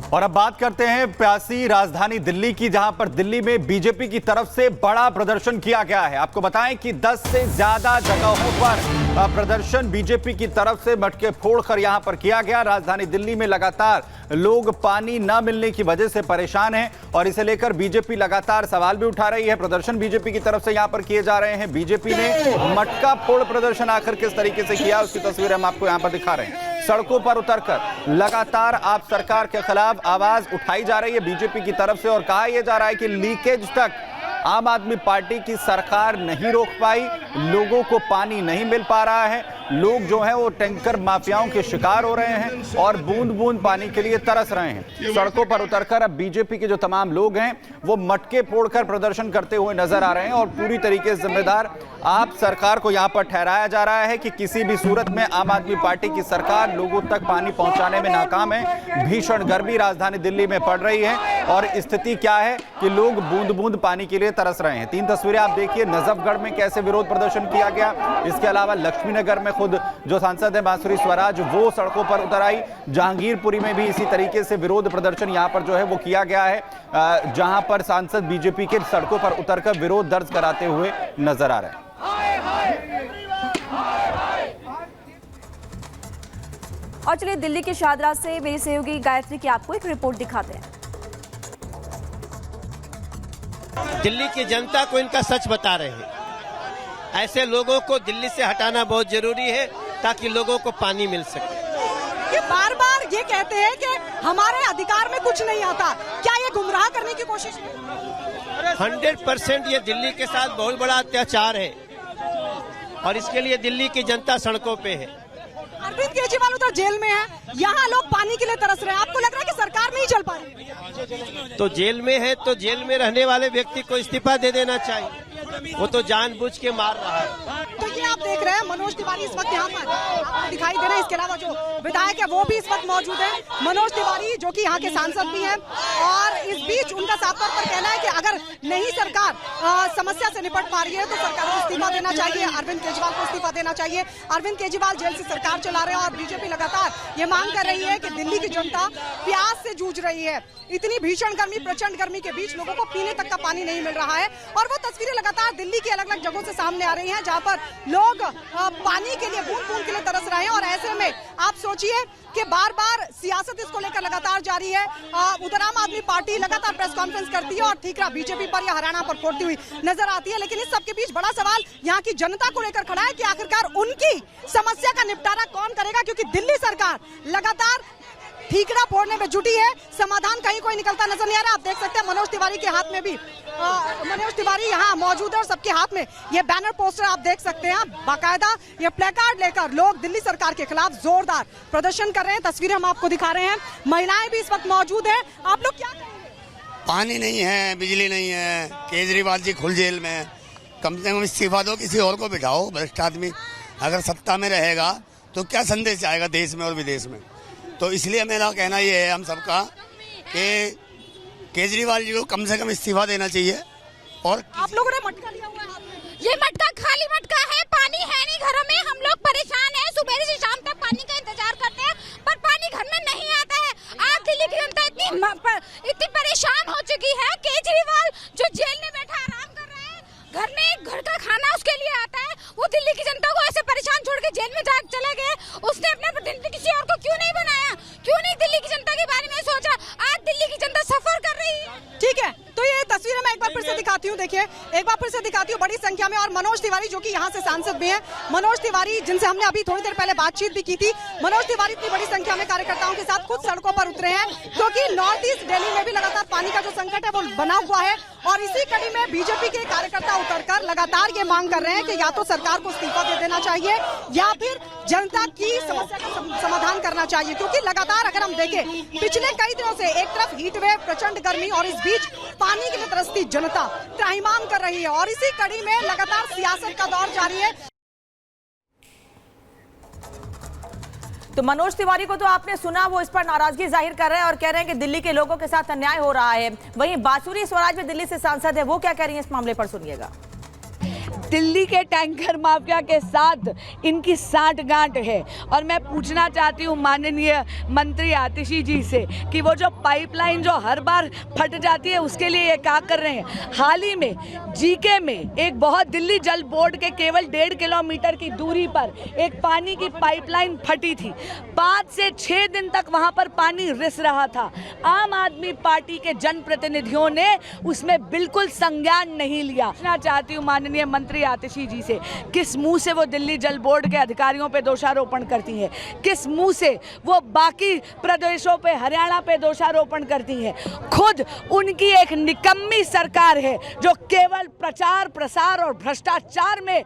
और अब बात करते हैं प्यासी राजधानी दिल्ली की, जहां पर दिल्ली में बीजेपी की तरफ से बड़ा प्रदर्शन किया गया है। आपको बताएं कि 10 से ज्यादा जगहों पर प्रदर्शन बीजेपी की तरफ से मटके फोड़कर यहां पर किया गया। राजधानी दिल्ली में लगातार लोग पानी न मिलने की वजह से परेशान हैं और इसे लेकर बीजेपी लगातार सवाल भी उठा रही है। प्रदर्शन बीजेपी की तरफ से यहां पर किए जा रहे हैं। बीजेपी ने मटका फोड़ प्रदर्शन आखिर किस तरीके से किया, उसकी तस्वीर हम आपको यहां पर दिखा रहे हैं। सड़कों पर उतरकर लगातार आप सरकार के खिलाफ आवाज उठाई जा रही है बीजेपी की तरफ से और कहा यह जा रहा है कि लीकेज तक आम आदमी पार्टी की सरकार नहीं रोक पाई, लोगों को पानी नहीं मिल पा रहा है, लोग जो हैं वो टैंकर माफियाओं के शिकार हो रहे हैं और बूंद बूंद पानी के लिए तरस रहे हैं। सड़कों पर उतरकर अब बीजेपी के जो तमाम लोग हैं वो मटके फोड़कर प्रदर्शन करते हुए नजर आ रहे हैं और पूरी तरीके से जिम्मेदार आप सरकार को यहां पर ठहराया जा रहा है कि किसी भी सूरत में आम आदमी पार्टी की सरकार लोगों तक पानी पहुंचाने में नाकाम है। भीषण गर्मी राजधानी दिल्ली में पड़ रही है और स्थिति क्या है कि लोग बूंद बूंद पानी के लिए तरस रहे हैं। 3 तस्वीरें आप देखिए, नजफगढ़ में कैसे विरोध प्रदर्शन किया गया। इसके अलावा लक्ष्मीनगर में खुद जो सांसद है बांसुरी स्वराज वो सड़कों पर उतर आई। जहांगीरपुरी में भी इसी तरीके से विरोध प्रदर्शन यहां पर जो है वो किया गया है, जहां पर सांसद बीजेपी के सड़कों पर उतरकर विरोध दर्ज कराते हुए नजर आ रहे हैं। और चलिए दिल्ली के शाहदरा से मेरी सहयोगी गायत्री की आपको एक रिपोर्ट दिखाते हैं। दिल्ली की जनता को इनका सच बता रहे हैं। ऐसे लोगों को दिल्ली से हटाना बहुत जरूरी है ताकि लोगों को पानी मिल सके। ये बार बार ये कहते हैं कि हमारे अधिकार में कुछ नहीं आता, क्या ये गुमराह करने की कोशिश है? 100% ये दिल्ली के साथ बहुत बड़ा अत्याचार है और इसके लिए दिल्ली की जनता सड़कों पे है। अरविंद केजरीवाल उधर जेल में है, यहाँ लोग पानी के लिए तरस रहे हैं। आपको लग रहा है कि सरकार नहीं चल पा रही? तो जेल में है तो जेल में रहने वाले व्यक्ति को इस्तीफा दे देना चाहिए, वो तो जानबूझ के मार रहा है। तो ये आप देख रहे हैं मनोज तिवारी इस वक्त यहाँ पर आपको दिखाई दे रहे हैं। इसके अलावा जो विधायक है वो भी इस वक्त मौजूद है, मनोज तिवारी जो कि यहाँ के सांसद भी हैं। और इस बीच उनका साफ तौर पर कहना है कि अगर नहीं सरकार समस्या से निपट पा रही है तो सरकार को इस्तीफा देना चाहिए, अरविंद केजरीवाल को इस्तीफा देना चाहिए। अरविंद केजरीवाल जेल से सरकार चला रहे हैं और बीजेपी लगातार ये मांग कर रही है कि दिल्ली की जनता प्यास से जूझ रही है। इतनी भीषण गर्मी, प्रचंड गर्मी के बीच लोगों को पीने तक का पानी नहीं मिल रहा है और वो तस्वीरें लगातार दिल्ली की अलग अलग जगहों से सामने आ रही हैं जहां पर लोग पानी के लिए, बूंद बूंद के लिए तरस रहे हैं। और ऐसे में आप सोचिए कि बार बार सियासत इसको लेकर लगातार जारी है। उधर आम आदमी पार्टी लगातार प्रेस कॉन्फ्रेंस करती है और ठीकरा बीजेपी पर या हरियाणा पर फोड़ती हुई नजर आती है। लेकिन इस सबके बीच बड़ा सवाल यहाँ की जनता को लेकर खड़ा है कि आखिरकार उनकी समस्या का निपटारा कौन करेगा, क्योंकि दिल्ली सरकार लगातार ठीकरा फोड़ने में जुटी है। समाधान कहीं कोई निकलता नजर नहीं आ रहा। आप देख सकते हैं मनोज तिवारी के हाथ में भी, मनोज तिवारी यहाँ मौजूद है और सबके हाथ में ये बैनर पोस्टर आप देख सकते हैं। बाकायदा ये प्लेकार्ड लेकर लोग दिल्ली सरकार के खिलाफ जोरदार प्रदर्शन कर रहे हैं। तस्वीरें हम आपको दिखा रहे हैं, महिलाएं भी इस वक्त मौजूद है। आप लोग क्या कहेंगे? पानी नहीं है, बिजली नहीं है, केजरीवाल जी खुल जेल में, कम से कम इस्तीफा दो, किसी और को बिठाओ। भ्रष्ट आदमी अगर सत्ता में रहेगा तो क्या संदेश आएगा देश में और विदेश में। तो इसलिए मेरा कहना ये है हम सबका कि केजरीवाल जी को कम से कम इस्तीफा देना चाहिए। और आप लोगों ने मटका लिया हुआ है? ये मटका खाली मटका है, पानी है नहीं घरों में। हम लोग परेशान हैं, सुबह से शाम तक पानी का इंतजार करते हैं पर पानी घर में नहीं आता है। आज दिल्ली की जनता इतनी परेशान हो चुकी है। केजरीवाल जो जेल में बैठा आराम कर रहा है, घर में एक घर का खाना उसके लिए आता है, वो दिल्ली की जनता को ऐसे परेशान छोड़ के जेल में चला गया। उसने अपने प्रतिनिधि किसी और को क्यों नहीं बनाया, क्यों नहीं दिल्ली की जनता के बारे में सोचा? आज दिल्ली की जनता सफर कर रही है। ठीक है, तो ये तस्वीरें मैं एक बार फिर से दिखाती हूँ। देखिए, एक बार फिर से दिखाती हूँ बड़ी संख्या में। और मनोज तिवारी जो कि यहाँ से सांसद भी हैं, मनोज तिवारी जिनसे हमने अभी थोड़ी देर पहले बातचीत भी की थी, मनोज तिवारी इतनी बड़ी संख्या में कार्यकर्ताओं के साथ खुद सड़कों पर उतरे हैं क्योंकि नॉर्थ ईस्ट दिल्ली में भी लगातार पानी का जो संकट है वो बना हुआ है। और इसी कड़ी में बीजेपी के कार्यकर्ता उतरकर लगातार ये मांग कर रहे हैं कि या तो सरकार को इस्तीफा दे देना चाहिए या फिर जनता की समस्या का समाधान करना चाहिए। क्योंकि लगातार अगर हम देखें पिछले कई दिनों से एक तरफ हीट वेव, प्रचंड गर्मी और इस बीच पानी के लिए तरसती जनता त्राहिमाम कर रही है और इसी कड़ी में लगातार सियासत का दौर जारी है। तो मनोज तिवारी को तो आपने सुना, वो इस पर नाराजगी जाहिर कर रहे हैं और कह रहे हैं कि दिल्ली के लोगों के साथ अन्याय हो रहा है। वहीं बांसुरी स्वराज में दिल्ली से सांसद है, वो क्या कह रही है इस मामले पर, सुनिएगा। दिल्ली के टैंकर माफिया के साथ इनकी साठगांठ है। और मैं पूछना चाहती हूँ माननीय मंत्री आतिशी जी से कि वो जो पाइपलाइन जो हर बार फट जाती है उसके लिए ये क्या कर रहे हैं। हाल ही में जीके में एक बहुत दिल्ली जल बोर्ड के केवल 1.5 किलोमीटर की दूरी पर एक पानी की पाइपलाइन फटी थी। 5 से 6 दिन तक वहां पर पानी रिस रहा था। आम आदमी पार्टी के जनप्रतिनिधियों ने उसमें बिल्कुल संज्ञान नहीं लिया। पूछना चाहती हूँ माननीय मंत्री आतिशी जी से, किस मुंह से वो दिल्ली जल बोर्ड के अधिकारियों पे दोषारोपण करती हैं, किस मुंह से वो बाकी प्रदेशों पे, हरियाणा पे दोषारोपण करती हैं। खुद उनकी एक निकम्मी सरकार है जो केवल प्रचार प्रसार और भ्रष्टाचार में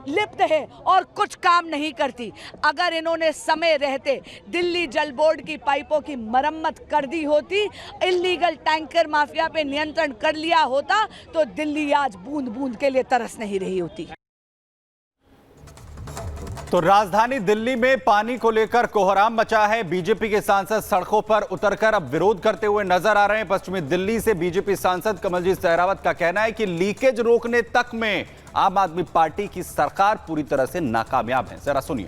लिप्त है और कुछ काम नहीं करती। अगर इन्होंने समय रहते दिल्ली जल बोर्ड की पाइपों की मरम्मत कर दी होती, इल्लीगल टैंकर माफिया पे नियंत्रण कर लिया होता, तो दिल्ली आज बूंद बूंद के लिए तरस नहीं रही होती। तो राजधानी दिल्ली में पानी को लेकर कोहराम मचा है। बीजेपी के सांसद सड़कों पर उतरकर अब विरोध करते हुए नजर आ रहे हैं। पश्चिमी दिल्ली से बीजेपी सांसद कमलजीत सहरावत का कहना है कि लीकेज रोकने तक में आम आदमी पार्टी की सरकार पूरी तरह से नाकामयाब है। जरा सुनिए।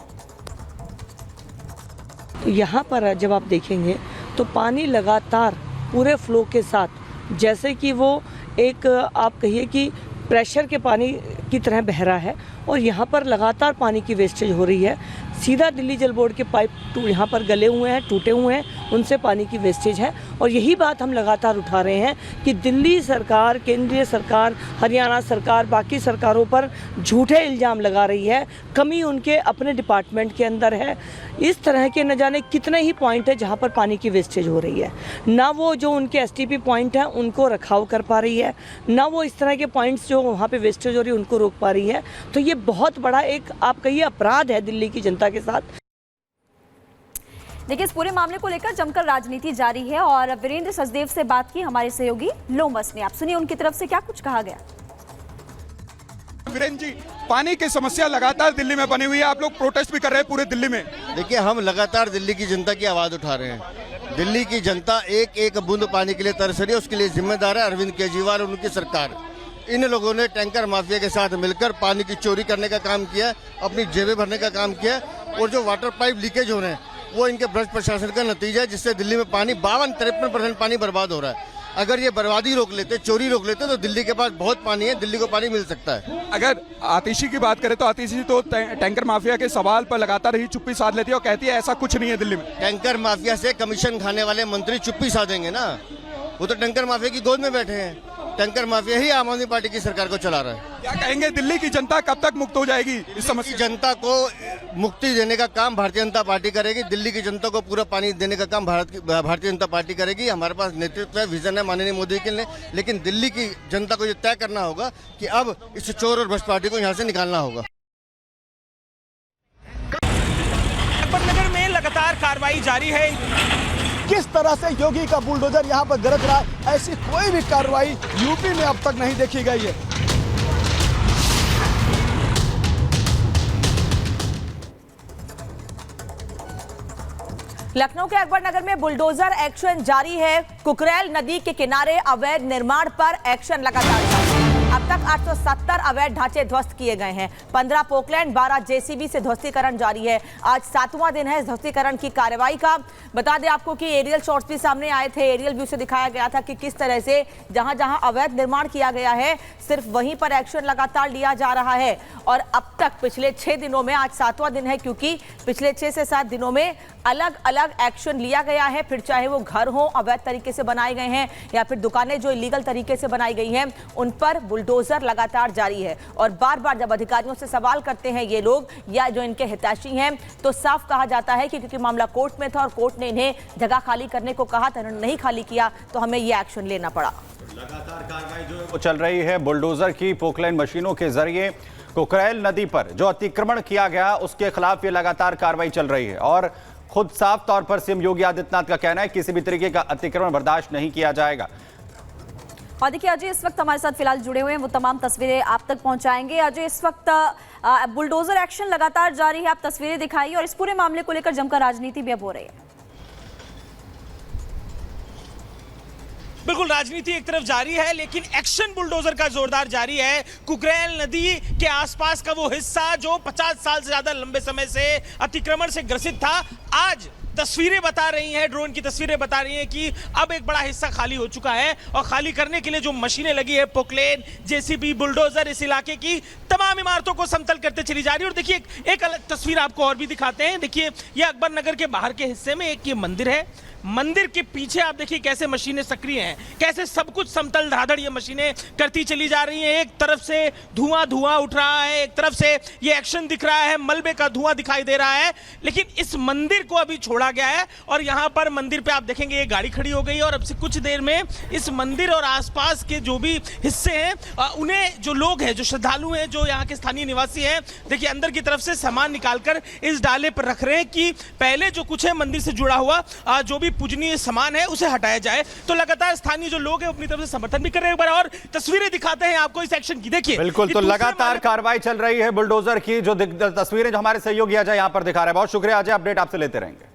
यहाँ पर जब आप देखेंगे तो पानी लगातार पूरे फ्लो के साथ, जैसे कि वो एक आप कहिए कि प्रेशर के पानी की तरह बह रहा है और यहाँ पर लगातार पानी की वेस्टेज हो रही है। सीधा दिल्ली जल बोर्ड के पाइप यहाँ पर गले हुए हैं, टूटे हुए हैं, उनसे पानी की वेस्टेज है। और यही बात हम लगातार उठा रहे हैं कि दिल्ली सरकार, केंद्रीय सरकार, हरियाणा सरकार बाकी सरकारों पर झूठे इल्ज़ाम लगा रही है। कमी उनके अपने डिपार्टमेंट के अंदर है। इस तरह के न जाने कितने ही पॉइंट है जहाँ पर पानी की वेस्टेज हो रही है। ना वो जो उनके एसटीपी पॉइंट हैं उनको रखाव कर पा रही है, ना वो इस तरह के पॉइंट्स जो वहाँ पे वेस्टेज हो रही है उनको रोक पा रही है। तो ये बहुत बड़ा एक आप कहिए अपराध है दिल्ली की जनता के साथ। देखिए, इस पूरे मामले को लेकर जमकर राजनीति जारी है और वीरेंद्र सचदेव से बात की हमारे सहयोगी लोमस ने। आप सुनिए उनकी तरफ से क्या कुछ कहा गया। वीरेंद्र जी, पानी की समस्या लगातार दिल्ली में बनी हुई है, आप लोग प्रोटेस्ट भी कर रहे हैं पूरे दिल्ली में। देखिए, हम लगातार दिल्ली की जनता की आवाज उठा रहे हैं। दिल्ली की जनता एक एक बूंद पानी के लिए तरस रही है, उसके लिए जिम्मेदार है अरविंद केजरीवाल और उनकी सरकार। इन लोगों ने टैंकर माफिया के साथ मिलकर पानी की चोरी करने का काम किया, अपनी जेबें भरने का काम किया। और जो वाटर पाइप लीकेज हो रहे हैं वो इनके भ्रष्ट प्रशासन का नतीजा है, जिससे दिल्ली में पानी 52-53% पानी बर्बाद हो रहा है। अगर ये बर्बादी रोक लेते, चोरी रोक लेते, तो दिल्ली के पास बहुत पानी है, दिल्ली को पानी मिल सकता है। अगर आतिशी की बात करें तो आतिशी तो टैंकर माफिया के सवाल पर लगातार ही चुप्पी साध लेती है और कहती है ऐसा कुछ नहीं है दिल्ली में। टैंकर माफिया से कमीशन खाने वाले मंत्री चुप्पी साधेंगे ना? वो तो टैंकर माफिया की गोद में बैठे हैं। टैंकर माफिया ही आम आदमी पार्टी की सरकार को चला रहा है। क्या कहेंगे, दिल्ली की जनता कब तक मुक्त हो जाएगी इस समस्या? जनता को मुक्ति देने का काम भारतीय जनता पार्टी करेगी। दिल्ली की जनता को पूरा पानी देने का काम भारतीय जनता पार्टी करेगी। हमारे पास नेतृत्व है, विजन है माननीय मोदी के लिए। लेकिन दिल्ली की जनता को ये तय करना होगा कि अब इस चोर और भ्रष्ट पार्टी को यहाँ से निकालना होगा। नगर में लगातार कार्रवाई जारी है। किस तरह से योगी का बुलडोजर यहाँ पर गरज रहा है, ऐसी कोई भी कार्रवाई यूपी में अब तक नहीं देखी गई है। लखनऊ के अकबर नगर में बुलडोजर एक्शन जारी है। कुकरेल नदी के किनारे अवैध निर्माण पर एक्शन लगातार जारी है। अब तक 870 अवैध ढांचे ध्वस्त किए गए हैं। 15 पोकलैंड, 12 जेसीबी से ध्वस्तीकरण जारी है। आज 7वां दिन है इस ध्वस्तीकरण की कार्रवाई का। बता दें आपको कि एरियल शॉट्स भी सामने आए थे। एरियल व्यू से दिखाया गया था कि किस तरह से जहां जहां अवैध निर्माण किया गया है सिर्फ वहीं पर एक्शन लगातार लिया जा रहा है। और अब तक पिछले 6 दिनों में, आज 7वां दिन है क्योंकि पिछले 6 से 7 दिनों में अलग अलग एक्शन लिया गया है। फिर चाहे वो घर हो अवैध तरीके से बनाए गए हैं या फिर दुकानें जो इलीगल तरीके से बनाई गई हैं, उन पर बुलडोजर लगातार जारी है। और बार बार जब अधिकारियों से सवाल करते हैं ये लोग या जो इनके हितैषी हैं, तो साफ कहा जाता है कि क्योंकि मामला कोर्ट में था और कोर्ट ने इन्हें जगह खाली करने को कहा था, इन्होंने नहीं खाली किया तो हमें ये एक्शन लेना पड़ा। लगातार कार्रवाई जो है वो चल रही है। बुलडोजर की पोकलैंड मशीनों के जरिए कुकरेल नदी पर जो अतिक्रमण किया गया उसके खिलाफ ये लगातार कार्रवाई चल रही है। और खुद साफ तौर पर सीएम योगी आदित्यनाथ का कहना है किसी भी तरीके का अतिक्रमण बर्दाश्त नहीं किया जाएगा। और देखिए अजय, इस वक्त हमारे साथ फिलहाल जुड़े हुए हैं, वो तमाम तस्वीरें आप तक पहुंचाएंगे। अजय, इस वक्त बुलडोजर एक्शन लगातार जारी है, आप तस्वीरें दिखाइए और इस पूरे मामले को लेकर जमकर राजनीति भी अब हो रही है। बिल्कुल, राजनीति एक तरफ जारी है लेकिन एक्शन बुलडोजर का जोरदार जारी है। कुकरेल नदी के आसपास का वो हिस्सा जो 50 साल से ज्यादा लंबे समय से अतिक्रमण से ग्रसित था, आज तस्वीरें बता रही हैं, ड्रोन की तस्वीरें बता रही हैं कि अब एक बड़ा हिस्सा खाली हो चुका है और खाली करने के लिए जो मशीनें लगी है, पोकलेन, जेसीबी, बुलडोजर, इस इलाके की तमाम इमारतों को समतल करते चली जा रही है। और देखिए एक अलग तस्वीर आपको और भी दिखाते हैं। देखिए ये अकबर नगर के बाहर के हिस्से में एक ये मंदिर है, मंदिर के पीछे आप देखिए कैसे मशीनें सक्रिय हैं, कैसे सब कुछ समतल धाधड़ ये मशीनें करती चली जा रही हैं। एक तरफ से धुआं उठ रहा है, एक तरफ से ये एक्शन दिख रहा है, मलबे का धुआं दिखाई दे रहा है, लेकिन इस मंदिर को अभी छोड़ा गया है। और यहाँ पर मंदिर पे आप देखेंगे ये गाड़ी खड़ी हो गई है और अब से कुछ देर में इस मंदिर और आसपास के जो भी हिस्से हैं उन्हें जो लोग हैं, जो श्रद्धालु हैं, जो यहाँ के स्थानीय निवासी हैं, देखिए अंदर की तरफ से सामान निकालकर इस डाले पर रख रहे हैं कि पहले जो कुछ है मंदिर से जुड़ा हुआ जो भी पूजनीय सामान है उसे हटाया जाए। तो लगातार स्थानीय जो लोग हैं अपनी तरफ से समर्थन भी कर रहे हैं। एक बार और तस्वीरें दिखाते हैं आपको इस एक्शन की, देखिए बिल्कुल। तो लगातार कार्रवाई चल रही है बुलडोजर की, जो तस्वीरें जो हमारे सहयोगी अजय यहां पर दिखा रहे हैं। बहुत शुक्रिया अजय, अपडेट आपसे लेते रहेंगे।